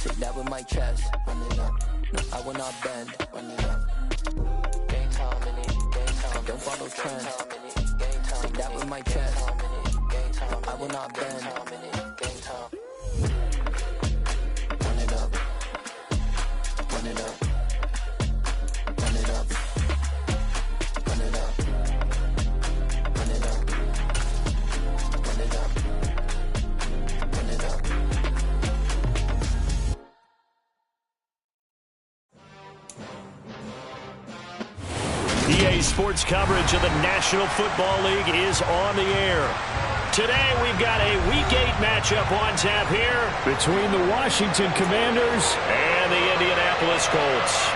Take that with my chest. Run it up. No, I will not bend. Run it up. Game time, I don't follow trends. Take that with my chest. No, I will not bend. Run it up. Run it up. Run it up. Run it up. Run it up. Run it up. Run it up. EA Sports coverage of the National Football League is on the air. Today we've got a Week 8 matchup on tap here between the Washington Commanders and the Indianapolis Colts.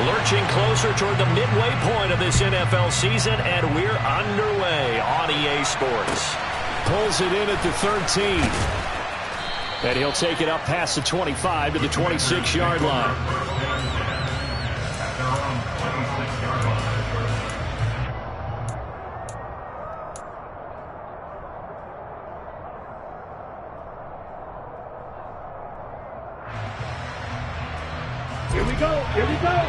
Lurching closer toward the midway point of this NFL season, and we're underway on EA Sports. Pulls it in at the 13. And he'll take it up past the 25 to the 26-yard line. Here we go. Here we go.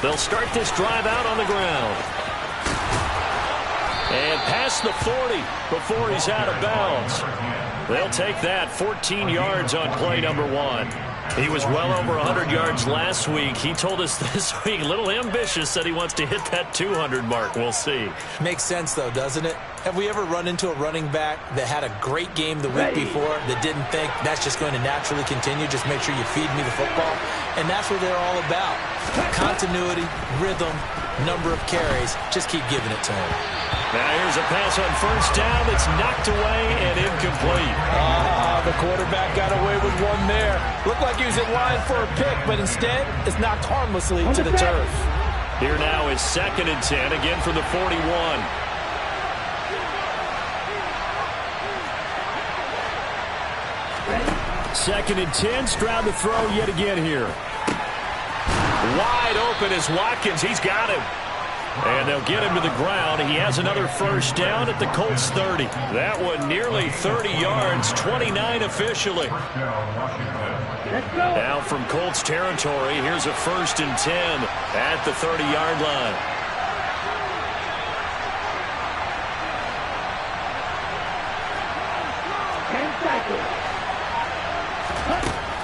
They'll start this drive out on the ground. And past the 40 before he's out of bounds. They'll take that 14 yards on play number 1. He was well over 100 yards last week. He told us this week, a little ambitious, said he wants to hit that 200 mark. We'll see. Makes sense, though, doesn't it? Have we ever run into a running back that had a great game the week before that didn't think that's just going to naturally continue? Just make sure you feed me the football. And that's what they're all about. Continuity, rhythm, number of carries. Just keep giving it to him. Now here's a pass on first down that's knocked away and incomplete. The quarterback got away with one there. Looked like he was in line for a pick, but instead it's knocked harmlessly to the turf. Here now is 2nd and 10, again from the 41. Second and 10, Stroud to throw yet again here. Wide open is Watkins. He's got him. And they'll get him to the ground. He has another first down at the Colts 30. That one nearly 30 yards, 29 officially. Now from Colts territory, here's a 1st and 10 at the 30-yard line.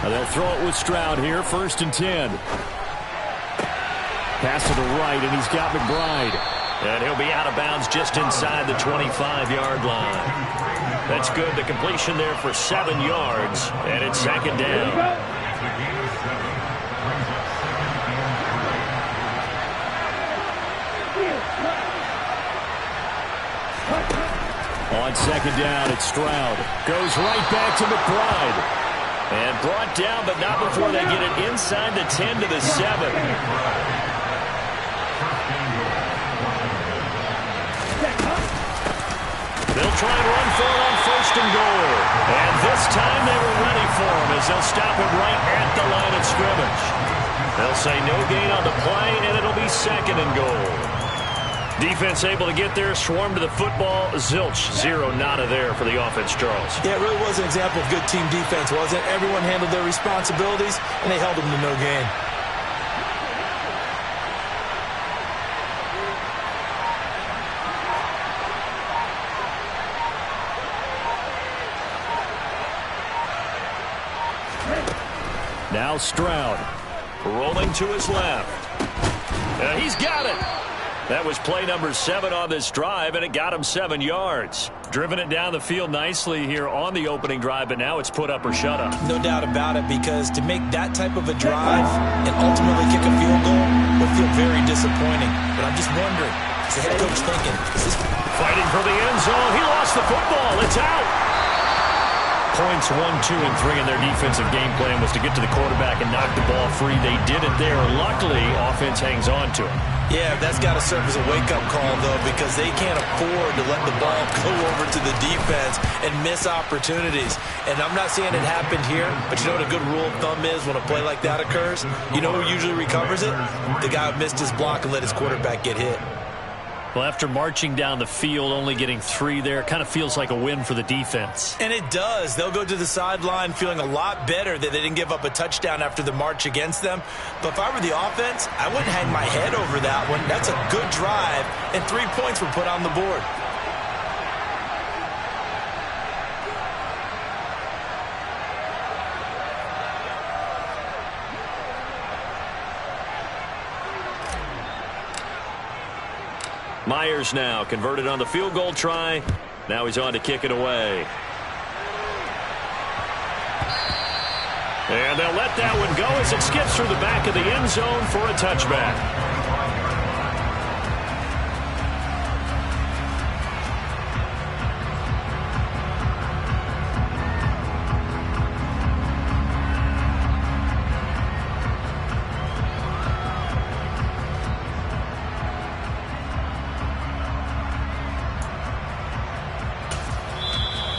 Now they'll throw it with Stroud here, 1st and 10. Pass to the right, and he's got McBride. And he'll be out of bounds just inside the 25-yard line. That's good. The completion there for 7 yards, and it's 2nd down. On 2nd down, it's Stroud. Goes right back to McBride. And brought down, but not before they get it inside the 10 to the 7. They'll try and run for it on 1st and goal. And this time they were ready for him as they'll stop him right at the line of scrimmage. They'll say no gain on the play, and it'll be 2nd and goal. Defense able to get there, swarm to the football. Zilch, 0 nada there for the offense, Charles. Yeah, it really was an example of good team defense, wasn't it? Everyone handled their responsibilities, and they held them to no gain. Now Stroud, rolling to his left. He's got it. That was play number 7 on this drive, and it got him 7 yards. Driven it down the field nicely here on the opening drive, but now it's put up or shut up. No doubt about it, because to make that type of a drive and ultimately kick a field goal would feel very disappointing. But I'm just wondering, is the head coach thinking, is this... Fighting for the end zone. He lost the football. It's out. points 1, 2, and 3 in their defensive game plan was to get to the quarterback and knock the ball free. They did it there. Luckily, offense hangs on to it. Yeah, that's got to serve as a wake-up call, though, because they can't afford to let the ball go over to the defense and miss opportunities. And I'm not saying it happened here, but you know what a good rule of thumb is when a play like that occurs? You know who usually recovers it? The guy who missed his block and let his quarterback get hit. Well, after marching down the field, only getting 3 there, it kind of feels like a win for the defense. And it does. They'll go to the sideline feeling a lot better that they didn't give up a touchdown after the march against them. But if I were the offense, I wouldn't hang my head over that one. That's a good drive, and 3 points were put on the board. Myers now converted on the field goal try. Now he's on to kick it away. And they'll let that one go as it skips through the back of the end zone for a touchback.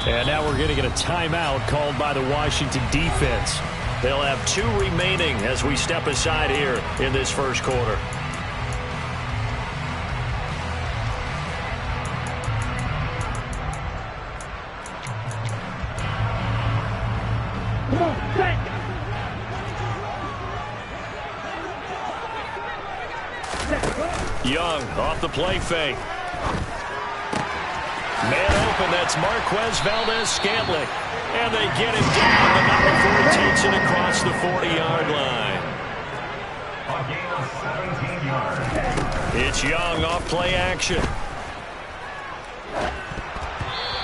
And now we're going to get a timeout called by the Washington defense. They'll have 2 remaining as we step aside here in this first quarter. Young off the play fake. Man open, that's Marquez Valdez-Scantling. And they get him down, but not before he takes it across the 40-yard line. It's Young off play action.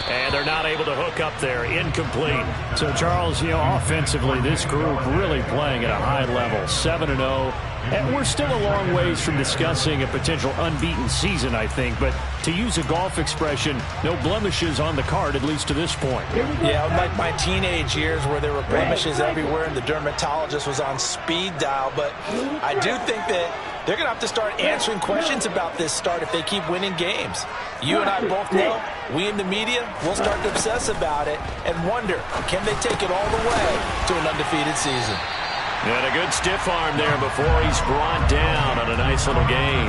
And they're not able to hook up there. Incomplete. So, Charles, you know, offensively, this group really playing at a high level. 7-0. And we're still a long ways from discussing a potential unbeaten season, I think. But to use a golf expression, no blemishes on the card, at least to this point. Yeah, like my teenage years where there were blemishes everywhere and the dermatologist was on speed dial. But I do think that they're going to have to start answering questions about this start if they keep winning games. You and I both know, we in the media, will start to obsess about it and wonder, can they take it all the way to an undefeated season? And a good stiff arm there before he's brought down on a nice little gain.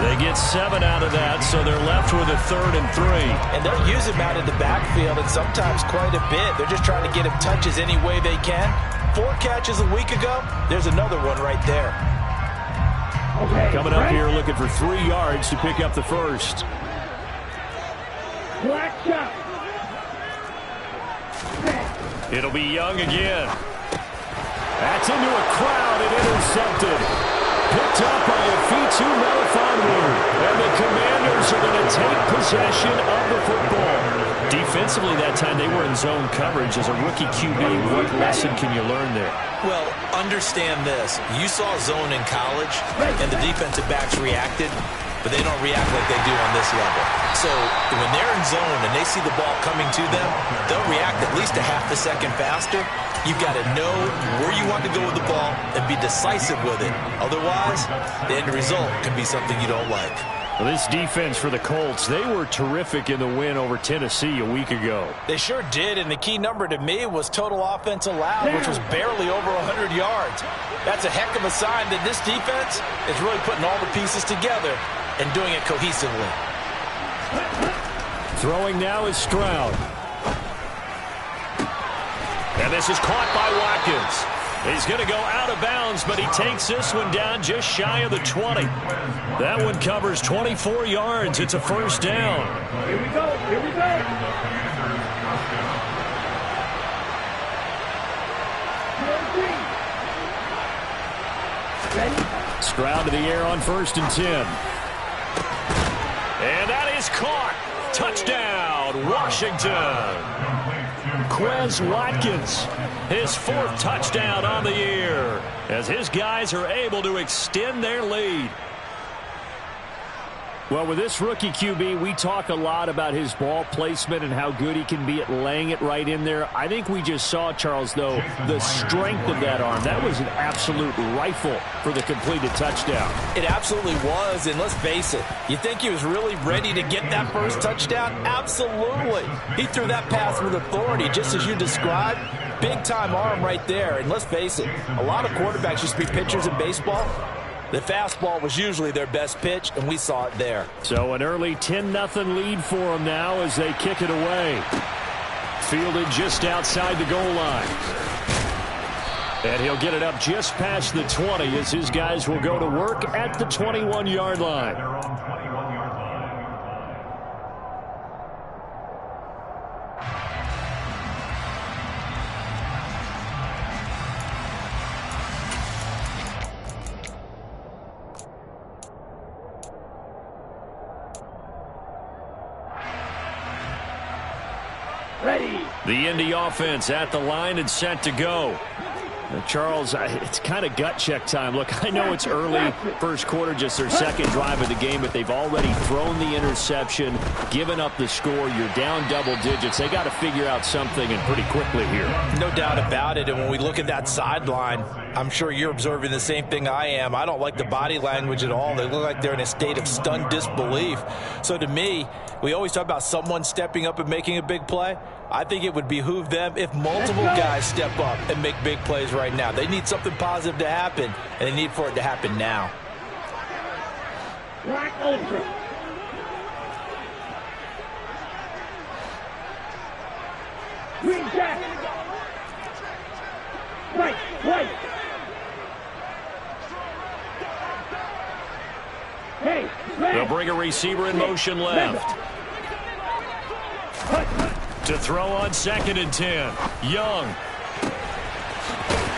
They get 7 out of that, so they're left with a 3rd and 3. And they'll use him out in the backfield, and sometimes quite a bit. They're just trying to get him touches any way they can. 4 catches a week ago, there's another one right there. Okay, coming up here looking for 3 yards to pick up the first. Black shot. It'll be Young again. That's into a crowd and intercepted. Picked up by Afitu Melifonwu. And the Commanders are going to take possession of the football. Defensively that time they were in zone coverage. As a rookie QB, what lesson can you learn there? Well, understand this. You saw zone in college, and the defensive backs reacted, but they don't react like they do on this level. So when they're in zone and they see the ball coming to them, they'll react at least a half a second faster. You've got to know where you want to go with the ball and be decisive with it. Otherwise, the end result can be something you don't like. Well, this defense for the Colts, they were terrific in the win over Tennessee a week ago. They sure did, and the key number to me was total offense allowed, which was barely over 100 yards. That's a heck of a sign that this defense is really putting all the pieces together and doing it cohesively. Throwing now is Stroud. And this is caught by Watkins. He's going to go out of bounds, but he takes this one down just shy of the 20. That one covers 24 yards. It's a first down. Here we go. Here we go. Stroud to the air on 1st and 10. And that is caught. Touchdown, Washington. Quez Watkins, his 4th touchdown on the year, as his guys are able to extend their lead. Well, with this rookie QB, we talk a lot about his ball placement and how good he can be at laying it right in there. I think we just saw, Charles, though, the strength of that arm. That was an absolute rifle for the completed touchdown. It absolutely was, and let's face it, you think he was really ready to get that first touchdown? Absolutely. He threw that pass with authority, just as you described. Big-time arm right there, and let's face it, a lot of quarterbacks used to be pitchers in baseball. The fastball was usually their best pitch, and we saw it there. So an early 10-0 lead for them now as they kick it away. Fielded just outside the goal line. And he'll get it up just past the 20 as his guys will go to work at the 21-yard line. The Indy offense at the line and set to go. Charles, it's kind of gut check time. Look, I know it's early, first quarter, just their second drive of the game, but they've already thrown the interception, given up the score. You're down double digits. They got to figure out something, and pretty quickly here. No doubt about it, and when we look at that sideline, I'm sure you're observing the same thing I am. I don't like the body language at all. They look like they're in a state of stunned disbelief. So to me, we always talk about someone stepping up and making a big play. I think it would behoove them if multiple guys step up and make big plays right now. They need something positive to happen, and they need for it to happen now. Black Ultra. Green Jack. White. Hey, they'll bring a receiver in motion left. To throw on 2nd and 10. Young.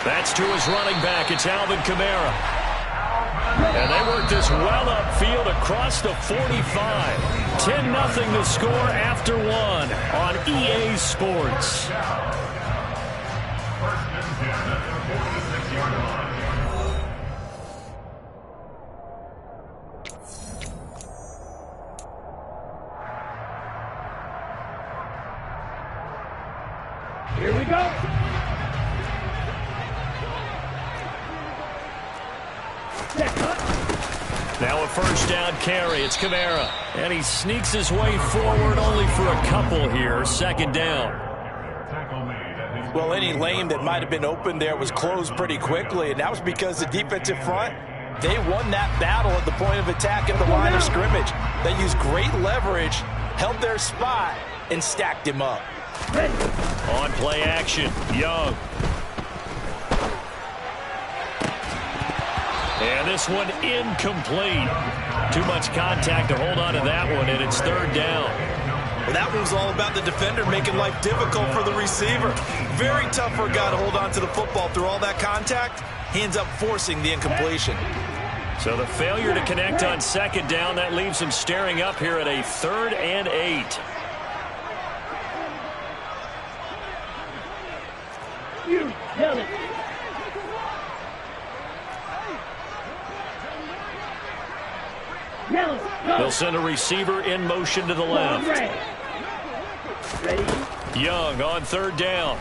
That's to his running back. It's Alvin Kamara. And they work this well upfield across the 45. 10-0 the score after one on EA Sports. Here we go. Now a first down carry. It's Kamara. And he sneaks his way forward only for a couple here. 2nd down. Well, any lane that might have been open there was closed pretty quickly, and that was because the defensive front, they won that battle at the point of attack at the line of scrimmage. They used great leverage, held their spot, and stacked him up. On play action, Young. And this one incomplete. Too much contact to hold on to that one, and it's 3rd down. Well, that one was all about the defender making life difficult for the receiver. Very tough for a guy to hold on to the football through all that contact. He ends up forcing the incompletion. So the failure to connect on 2nd down, that leaves him staring up here at a 3rd and 8. You tell it. They'll send a receiver in motion to the left. Ready? Young on 3rd down.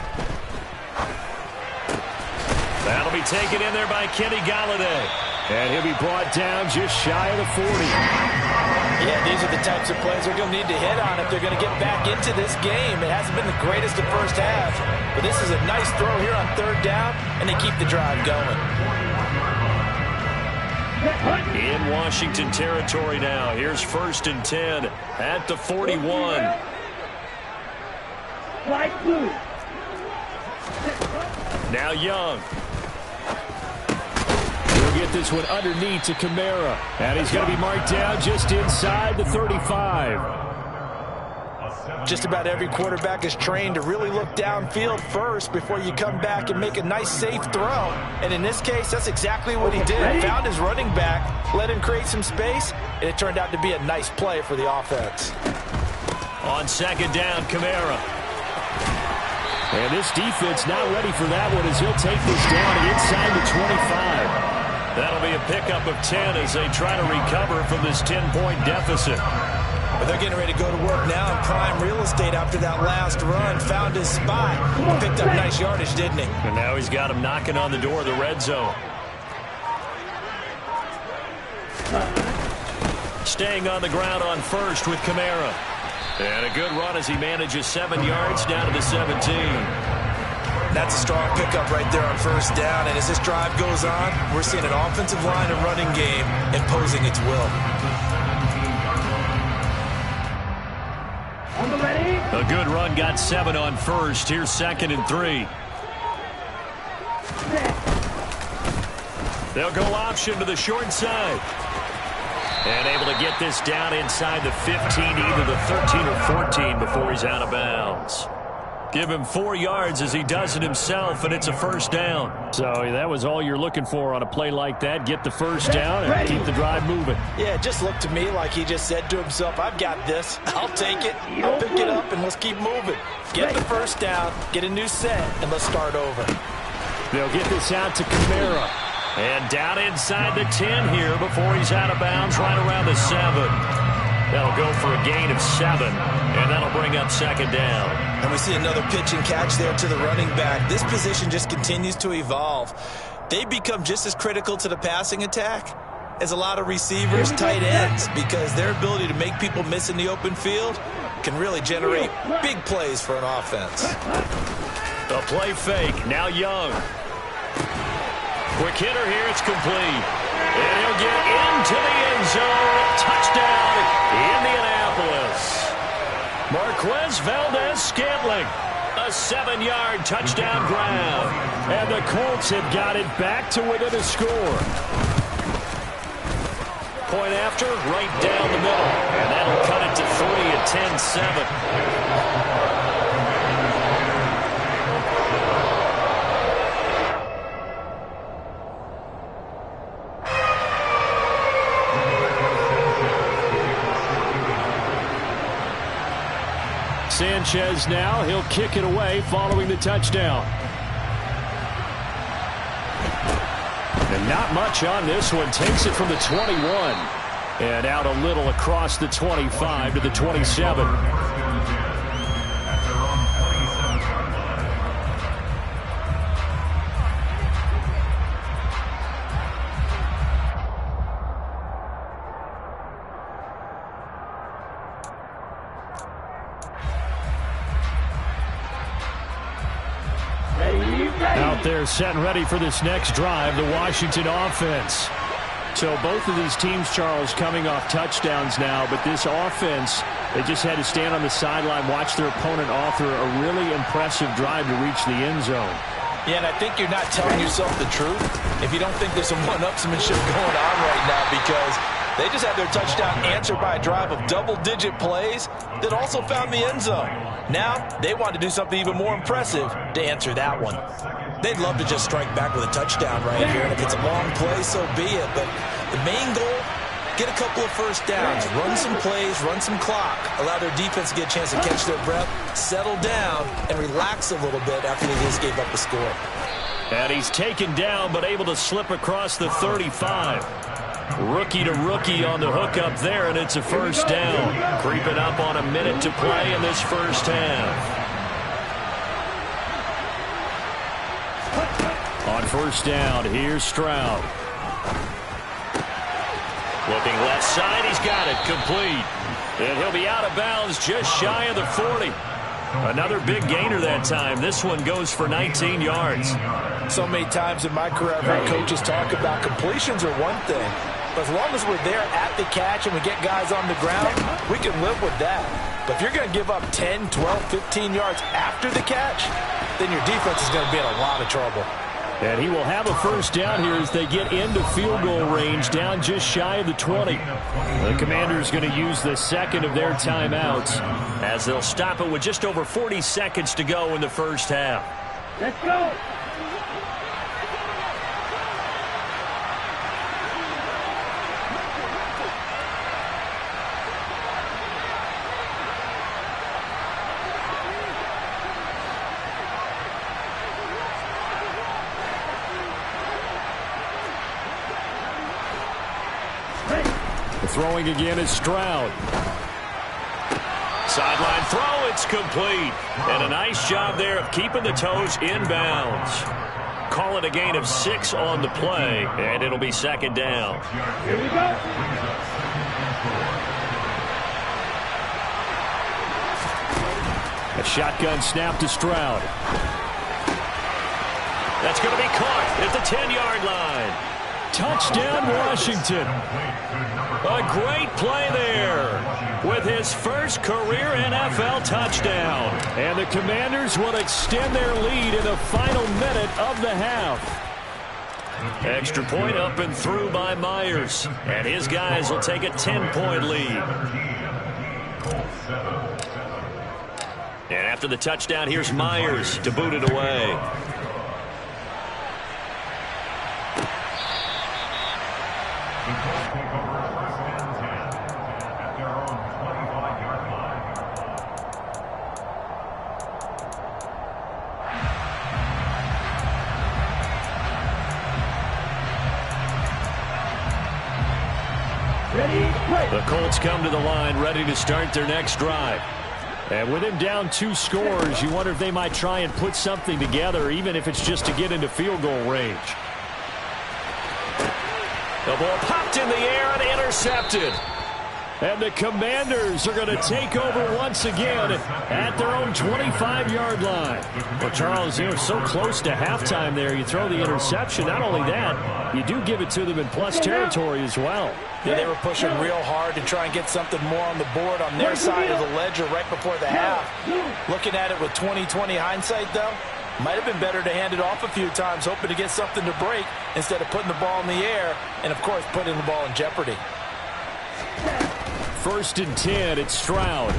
That'll be taken in there by Kenny Galladay. And he'll be brought down just shy of the 40. Yeah, these are the types of plays they're going to need to hit on if they're going to get back into this game. It hasn't been the greatest of first half, but this is a nice throw here on 3rd down, and they keep the drive going. In Washington territory now. Here's 1st and 10 at the 41. Light blue. Now Young. He'll get this one underneath to Kamara. And he's going to be marked down just inside the 35. Just about every quarterback is trained to really look downfield first before you come back and make a nice, safe throw. And in this case, that's exactly what he did. Found his running back, let him create some space, and it turned out to be a nice play for the offense. On 2nd down, Kamara. And this defense not ready for that one as he'll take this down inside the 25. That'll be a pickup of 10 as they try to recover from this 10-point deficit. But they're getting ready to go to work now in prime real estate after that last run. Found his spot. Picked up nice yardage, didn't he? And now he's got him knocking on the door of the red zone. Staying on the ground on first with Kamara. And a good run as he manages 7 yards down to the 17. That's a strong pickup right there on first down. And as this drive goes on, we're seeing an offensive line and running game imposing its will. A good run got 7 on first. Here's 2nd and 3. They'll go option to the short side. And able to get this down inside the 15, either the 13 or 14 before he's out of bounds. Give him 4 yards as he does it himself, and it's a first down. So that was all you're looking for on a play like that. Get the first down and keep the drive moving. Yeah, it just looked to me like he just said to himself, I've got this. I'll take it. I'll pick it up, and let's keep moving. Get the first down, get a new set, and let's start over. They'll get this out to Kamara. And down inside the 10 here before he's out of bounds, right around the 7. That'll go for a gain of 7, and that'll bring up 2nd down. And we see another pitch and catch there to the running back. This position just continues to evolve. They become just as critical to the passing attack as a lot of receivers, tight ends, because their ability to make people miss in the open field can really generate big plays for an offense. A play fake, now Young. Quick hitter here, it's complete. And he'll get into the end zone. Touchdown, Indianapolis. Marquez Valdez-Scantling. A 7-yard touchdown grab. And the Colts have got it back to within a score. Point after, right down the middle. And that'll cut it to 30 at 10-7. Sanchez now, he'll kick it away following the touchdown. And not much on this one. Takes it from the 21. And out a little across the 25 to the 27. Out there set and ready for this next drive, the Washington offense. So both of these teams, Charles, coming off touchdowns now, but this offense, they just had to stand on the sideline, watch their opponent author a really impressive drive to reach the end zone. Yeah, and I think you're not telling yourself the truth if you don't think there's some one-upsmanship going on right now, because they just had their touchdown answered by a drive of double-digit plays that also found the end zone. Now, they want to do something even more impressive to answer that one. They'd love to just strike back with a touchdown right here, and if it's a long play, so be it. But the main goal, get a couple of first downs, run some plays, run some clock, allow their defense to get a chance to catch their breath, settle down, and relax a little bit after they just gave up the score. And he's taken down, but able to slip across the 35. Rookie to rookie on the hook up there, and it's a first down. Creeping up on a minute to play in this first half. On first down, here's Stroud. Looking left side, he's got it, complete. And he'll be out of bounds just shy of the 40. Another big gainer that time. This one goes for 19 yards. So many times in my career, I've heard coaches talk about completions are one thing. But as long as we're there at the catch and we get guys on the ground, we can live with that. But if you're going to give up 10, 12, 15 yards after the catch, then your defense is going to be in a lot of trouble. And he will have a first down here as they get into field goal range, down just shy of the 20. The Commanders going to use the second of their timeouts as they'll stop it with just over 40 seconds to go in the first half. Let's go. Throwing again is Stroud. Sideline throw, it's complete. And a nice job there of keeping the toes in bounds. Call it a gain of 6 on the play, and it'll be second down. Here we go. A shotgun snap to Stroud. That's going to be caught at the 10-yard line. Touchdown, Washington. A great play there with his first career NFL touchdown. And the Commanders will extend their lead in the final minute of the half. Extra point up and through by Myers. And his guys will take a 10-point lead. And after the touchdown, here's Myers to boot it away. The Colts come to the line ready to start their next drive. And with him down 2 scores, you wonder if they might try and put something together, even if it's just to get into field goal range. The ball popped in the air and intercepted. And the Commanders are going to take over once again at their own 25-yard line. Well, Charles, they're so close to halftime there. You throw the interception. Not only that, you do give it to them in plus territory as well. Yeah, they were pushing real hard to try and get something more on the board on their side of the ledger right before the half. Looking at it with 20/20 hindsight, though, might have been better to hand it off a few times, hoping to get something to break instead of putting the ball in the air and, of course, putting the ball in jeopardy. 1st and 10, it's Stroud.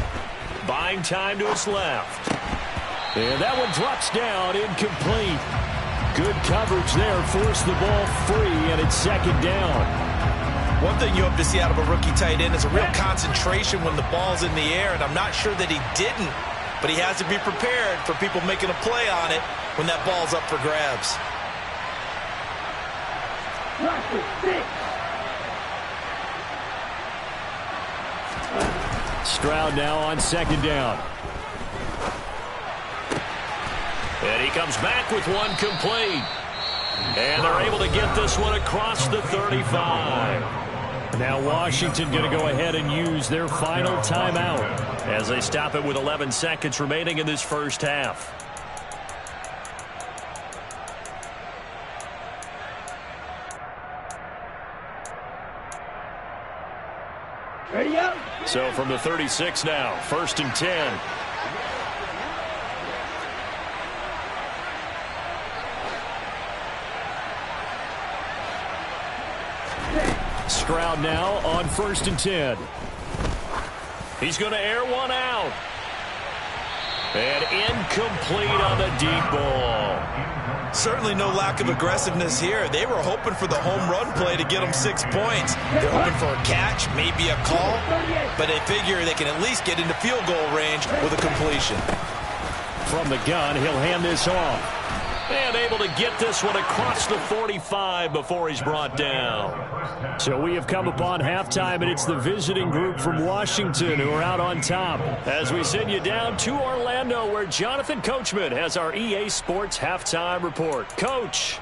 Buying time to his left. And that one drops down, incomplete. Good coverage there, forced the ball free, and it's second down. One thing you hope to see out of a rookie tight end is a real concentration when the ball's in the air, and I'm not sure that he didn't, but he has to be prepared for people making a play on it when that ball's up for grabs. Stroud now on second down. And he comes back with one complete. And they're able to get this one across the 35. Now Washington going to go ahead and use their final timeout as they stop it with 11 seconds remaining in this first half. Ready up. So from the 36 now, 1st and 10. Stroud now on 1st and 10. He's going to air one out. And incomplete on the deep ball. Certainly no lack of aggressiveness here. They were hoping for the home run play to get them 6 points. They're hoping for a catch, maybe a call, but they figure they can at least get into field goal range with a completion. From the gun, he'll hand this off. And able to get this one across the 45 before he's brought down. So we have come upon halftime, and it's the visiting group from Washington who are out on top. As we send you down to Orlando, where Jonathan Coachman has our EA Sports halftime report. Coach.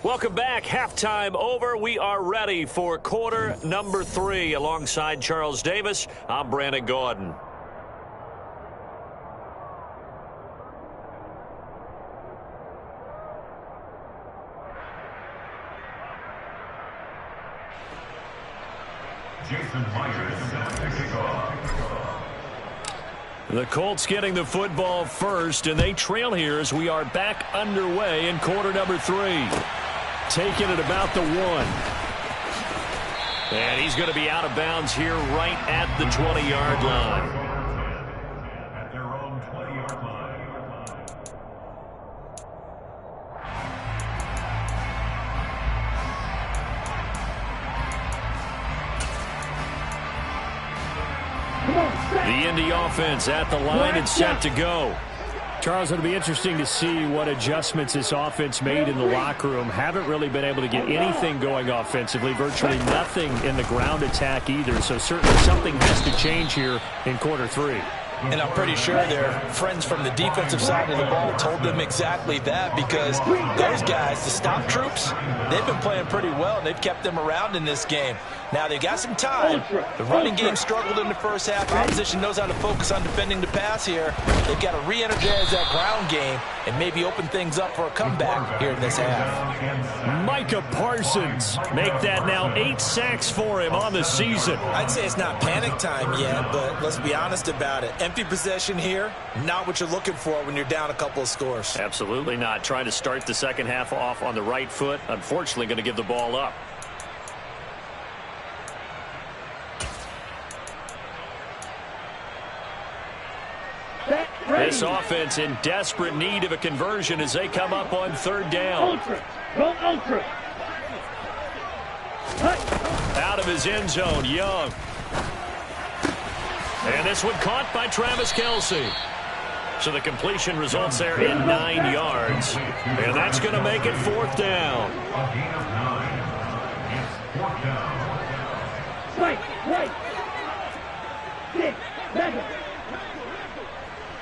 Welcome back. Halftime over. We are ready for quarter number 3. Alongside Charles Davis, I'm Brandon Gordon. The Colts getting the football first, and they trail here as we are back underway in quarter number 3. Taking it about the 1. And he's going to be out of bounds here right at the 20-yard line. At their own 20-yard line. The Indy offense at the line and set to go. Charles, it'll be interesting to see what adjustments this offense made in the locker room. Haven't really been able to get anything going offensively, virtually nothing in the ground attack either. So certainly something has to change here in quarter 3. And I'm pretty sure their friends from the defensive side of the ball told them exactly that, because those guys, the stop troops, they've been playing pretty well, and they've kept them around in this game. Now, they got some time. The running game struggled in the first half. Opposition knows how to focus on defending the pass here. They've got to re-energize that ground game and maybe open things up for a comeback here in this half. Micah Parsons, make that now 8 sacks for him on the season. I'd say it's not panic time yet, but let's be honest about it. Empty possession here, not what you're looking for when you're down a couple of scores. Absolutely not. Trying to start the second half off on the right foot. Unfortunately, going to give the ball up. This offense in desperate need of a conversion as they come up on 3rd down. Ultra. Go ultra. Out of his end zone, Young. And this one caught by Travis Kelce. So the completion results there in 9 yards. And that's going to make it 4th down. A gain of 9. It's 4th down. Right. 6, 7.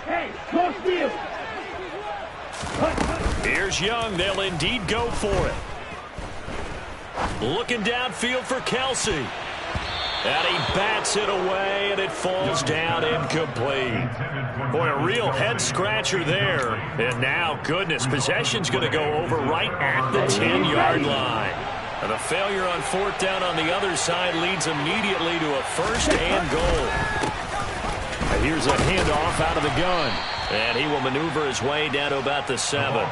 Hey, cross field. Here's Young. They'll indeed go for it. Looking downfield for Kelce. And he bats it away, and it falls down incomplete. Boy, a real head-scratcher there. And now, goodness, possession's going to go over right at the 10-yard line. And the failure on 4th down on the other side leads immediately to a 1st and goal. And here's a handoff out of the gun. And he will maneuver his way down to about the 7.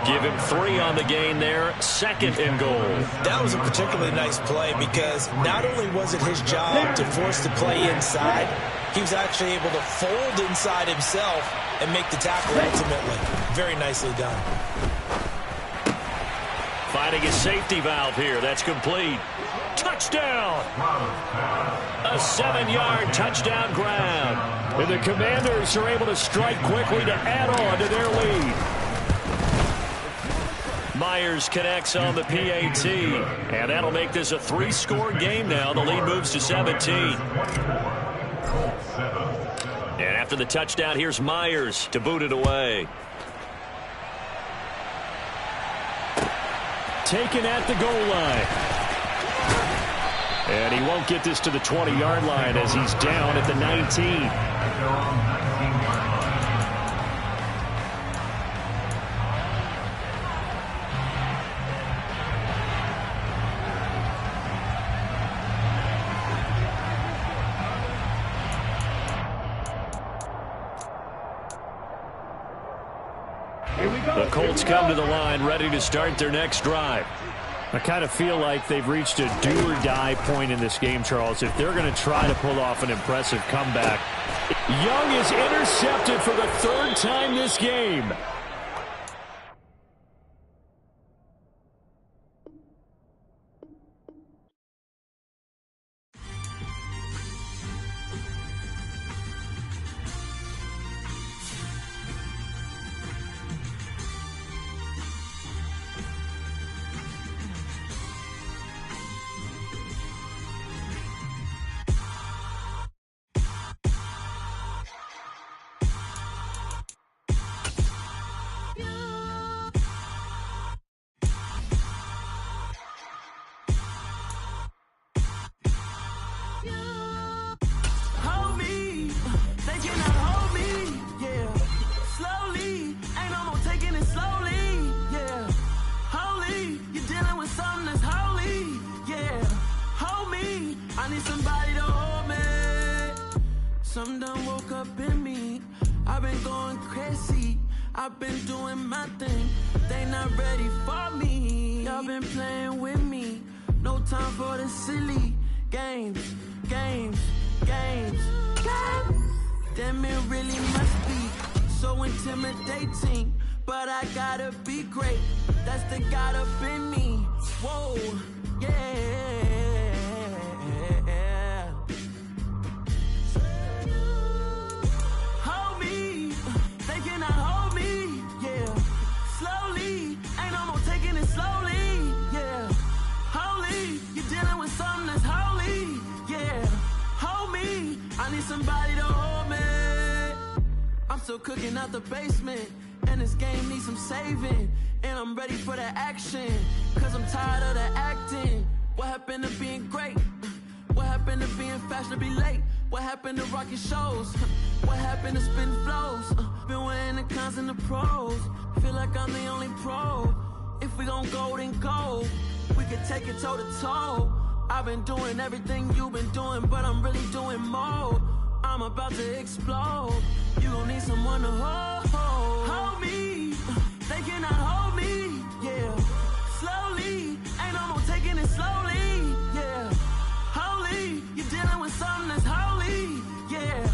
Give him 3 on the gain there. 2nd and goal. That was a particularly nice play, because not only was it his job to force the play inside, he was actually able to fold inside himself and make the tackle ultimately. Very nicely done. Finding his safety valve here. That's complete. Touchdown! A 7-yard touchdown grab. And the Commanders are able to strike quickly to add on to their lead. Myers connects on the PAT. And that'll make this a 3-score game now. The lead moves to 17. And after the touchdown, here's Myers to boot it away. Taken at the goal line. And he won't get this to the 20-yard line as he's down at the 19. The Colts come to the line ready to start their next drive. I kind of feel like they've reached a do-or-die point in this game, Charles. If they're going to try to pull off an impressive comeback. Young is intercepted for the 3rd time this game. Something done woke up in me. I've been going crazy. I've been doing my thing. They not ready for me. Y'all been playing with me. No time for the silly games. Damn, it really must be so intimidating. But I gotta be great. That's the God up in me. Whoa, yeah. Hold me. They cannot hold me. cooking out the basement. And this game needs some saving. And I'm ready for the action. Cause I'm tired of the acting. What happened to being great? What happened to being fashionably late? What happened to rocking shows? What happened to spitting flows? Been weighing the cons and the pros. Feel like I'm the only pro. If we gon' go, then go. We could take it toe to toe. I've been doing everything you've been doing, but I'm really doing more. I'm about to explode. You gon' need someone to hold me. They cannot hold me, yeah. Slowly, ain't no more taking it slowly, yeah. Holy, you're dealing with something that's holy, yeah.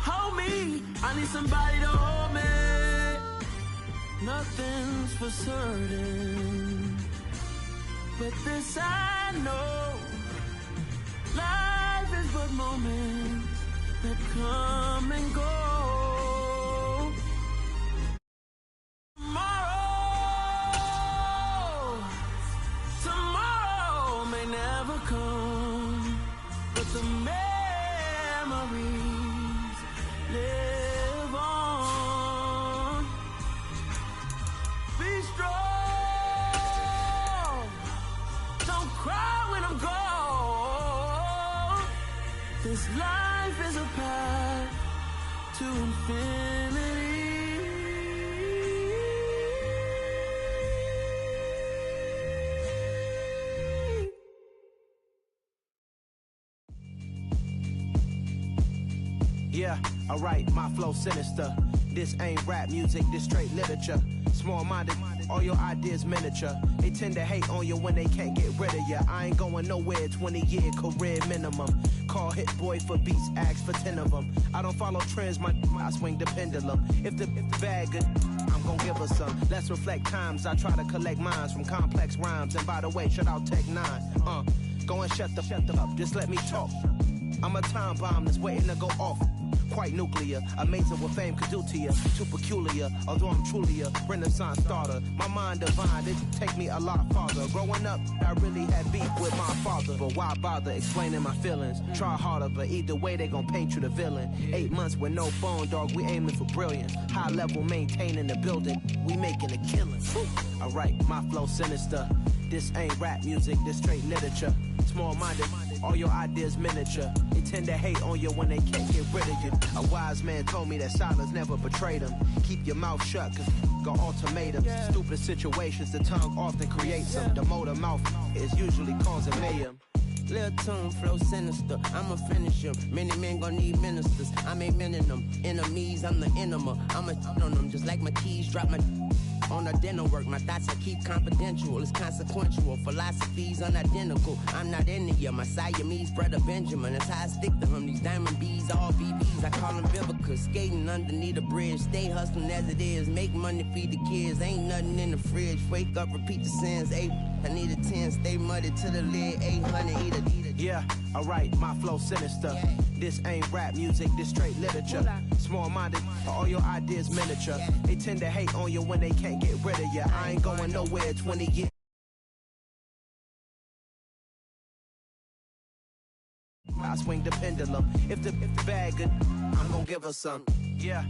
Hold me, I need somebody to hold me. Nothing's for certain, but this I know. Life is but moments that come and go. Tomorrow may never come, but the memories live on. Be strong, don't cry when I'm gone. This life is a path to infinity. Yeah, alright, my flow sinister. This ain't rap music, this straight literature. Small-minded, all your ideas miniature. They tend to hate on you when they can't get rid of you. I ain't going nowhere, 20-year career minimum. Call Hit Boy for beats, ask for 10 of them. I don't follow trends, I swing the pendulum. If the bag good, I'm gon' give her some. Let's reflect times, I try to collect minds from complex rhymes. And by the way, shout out Tech 9. Go and shut the up, just let me talk. I'm a time bomb that's waiting to go off. Quite nuclear, amazing what fame could do to you. Too peculiar, although I'm truly a renaissance starter. My mind divine, it take me a lot farther. Growing up, I really had beef with my father. But why bother explaining my feelings? Try harder, but either way they gon' paint you the villain. 8 months with no phone, dog, we aiming for brilliance. High level maintaining the building, we making a killing. Alright, my flow sinister. This ain't rap music, this straight literature. Small-minded, all your ideas miniature. They tend to hate on you when they can't get rid of you. A wise man told me that silence never betrayed him. Keep your mouth shut, cause got ultimatums. Stupid situations, the tongue often creates them. The motor mouth is usually causing mayhem. Lil' tune, flow sinister, I'ma finish him. Many men gon' need ministers, I'm a men in them. Enemies, I'm the enema. I'ma on them, just like my keys, drop my on the dinner work. My thoughts I keep confidential, it's consequential. Philosophies unidentical, I'm not into you. My Siamese brother Benjamin, that's how I stick to him. These diamond bees, all BBs, I call them Vivica. Skating underneath a bridge, stay hustling as it is. Make money, feed the kids, ain't nothing in the fridge. Wake up, repeat the sins, I need a 10, stay muddy to the lid, 800, eat it. Yeah, alright, my flow sinister. This ain't rap music, this straight literature. Small-minded, all your ideas miniature. They tend to hate on you when they can't get rid of you. I ain't going nowhere, 20 years. I swing the pendulum. If the bag good, I'm gon' give her some. Yeah.